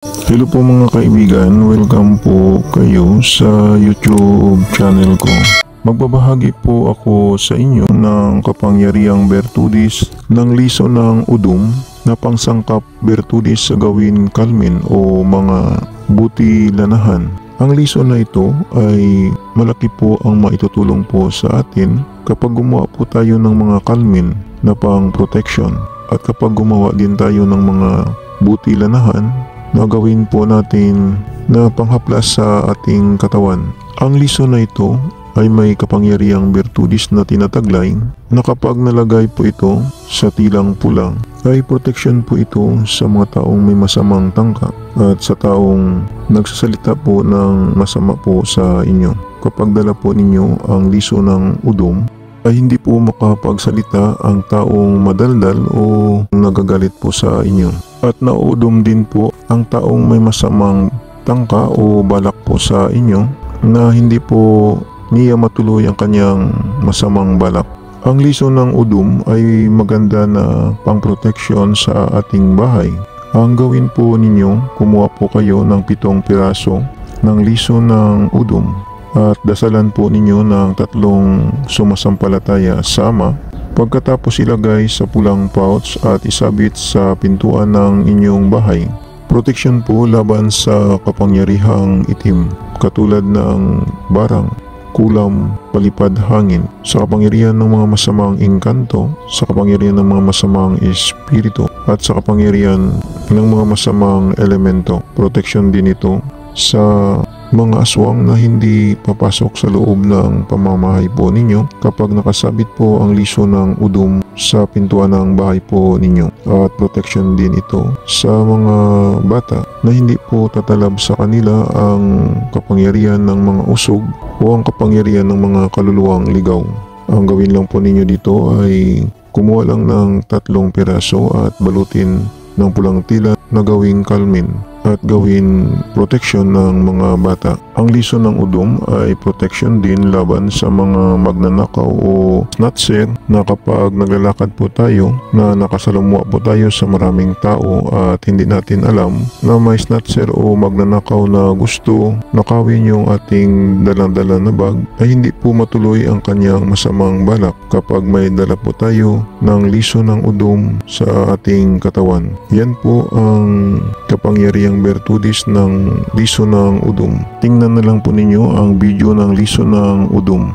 Hello po mga kaibigan, welcome po kayo sa YouTube channel ko. Magbabahagi po ako sa inyo ng kapangyarihang bertudis ng liso ng udum na pangsangkap bertudis sa gawin kalmin o mga buti lanahan. Ang liso na ito ay malaki po ang maitutulong po sa atin kapag gumawa po tayo ng mga kalmin na pang protection at kapag gumawa din tayo ng mga buti lanahan na gawin po natin na panghaplas sa ating katawan. Ang liso na ito ay may kapangyarihang bertudis na tinataglay na kapag nalagay po ito sa tilang pulang ay protection po ito sa mga taong may masamang tangka at sa taong nagsasalita po ng masama po sa inyo. Kapag dala po ninyo ang liso ng udum ay hindi po makapagsalita ang taong madaldal o nagagalit po sa inyo. At nauudom din po ang taong may masamang tangka o balak po sa inyo na hindi po niya matuloy ang kanyang masamang balak. Ang liso ng udum ay maganda na pang-protection sa ating bahay. Ang gawin po ninyo, kumuha po kayo ng 7 piraso ng liso ng udum at dasalan po ninyo ng 3 sumasampalataya sa Ama. Pagkatapos ilagay sa pulang pouch at isabit sa pintuan ng inyong bahay. Protection po laban sa kapangyarihang itim katulad ng barang, kulam, palipad hangin, sa kapangyarihan ng mga masamang engkanto, sa kapangyarihan ng mga masamang espiritu at sa kapangyarihan ng mga masamang elemento. Protection din ito sa mga aswang na hindi papasok sa loob ng pamamahay po ninyo kapag nakasabit po ang liso ng udum sa pintuan ng bahay po ninyo. At protection din ito sa mga bata na hindi po tatalab sa kanila ang kapangyarihan ng mga usog o ang kapangyarihan ng mga kaluluwang ligaw. Ang gawin lang po ninyo dito ay kumuha lang ng 3 piraso at balutin ng pulang tila na gawing kalmin at gawin protection ng mga bata. Ang liso ng udum ay protection din laban sa mga magnanakaw o snatcher na kapag naglalakad po tayo na nakasalumuha po tayo sa maraming tao at hindi natin alam na may snatcher o magnanakaw na gusto nakawin yung ating dalang-dala na bag ay hindi po matuloy ang kanyang masamang balak kapag may dala po tayo ng liso ng udum sa ating katawan. Yan po ang kapangyarihang bertudis ng liso ng udum. Tingnan na lang po ninyo ang video ng liso ng udum.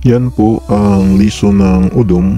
Yan po ang liso ng udum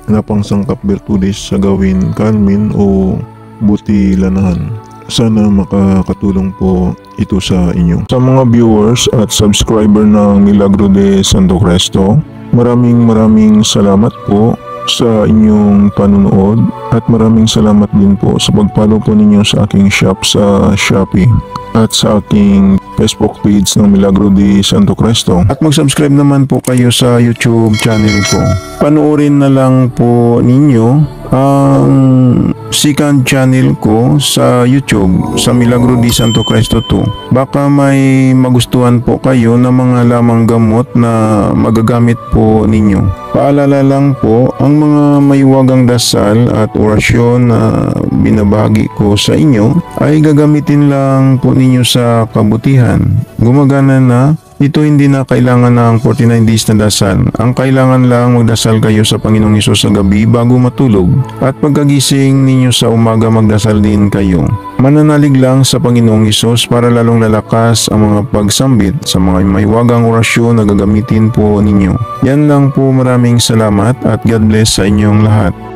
na pangsangkap bertudis sa gawin kalmin o buti lanahan. Sana makakatulong po ito sa inyo. Sa mga viewers at subscriber ng Milagro de Santo Cristo, maraming salamat po sa inyong panunood at maraming salamat din po sa pag-follow po ninyo sa aking shop sa Shopee at sa aking Facebook page ng Milagro de Santo Cristo. At mag-subscribe naman po kayo sa YouTube channel ko. Panoorin na lang po ninyo ang second channel ko sa YouTube sa Milagro de Santo Cristo 2. Baka may magustuhan po kayo na mga lamang gamot na magagamit po ninyo. Paalala lang po, ang mga maiwagang dasal at orasyon na binabahagi ko sa inyo ay gagamitin lang po ninyo sa kabutihan. Gumagana na. Ito hindi na kailangan ng 49 days na dasal. Ang kailangan lang magdasal kayo sa Panginoong Hesus sa gabi bago matulog. At pagkagising ninyo sa umaga magdasal din kayo. Mananalig lang sa Panginoong Hesus para lalong lalakas ang mga pagsambit sa mga maiwagang orasyon na gagamitin po ninyo. Yan lang po, maraming salamat at God bless sa inyong lahat.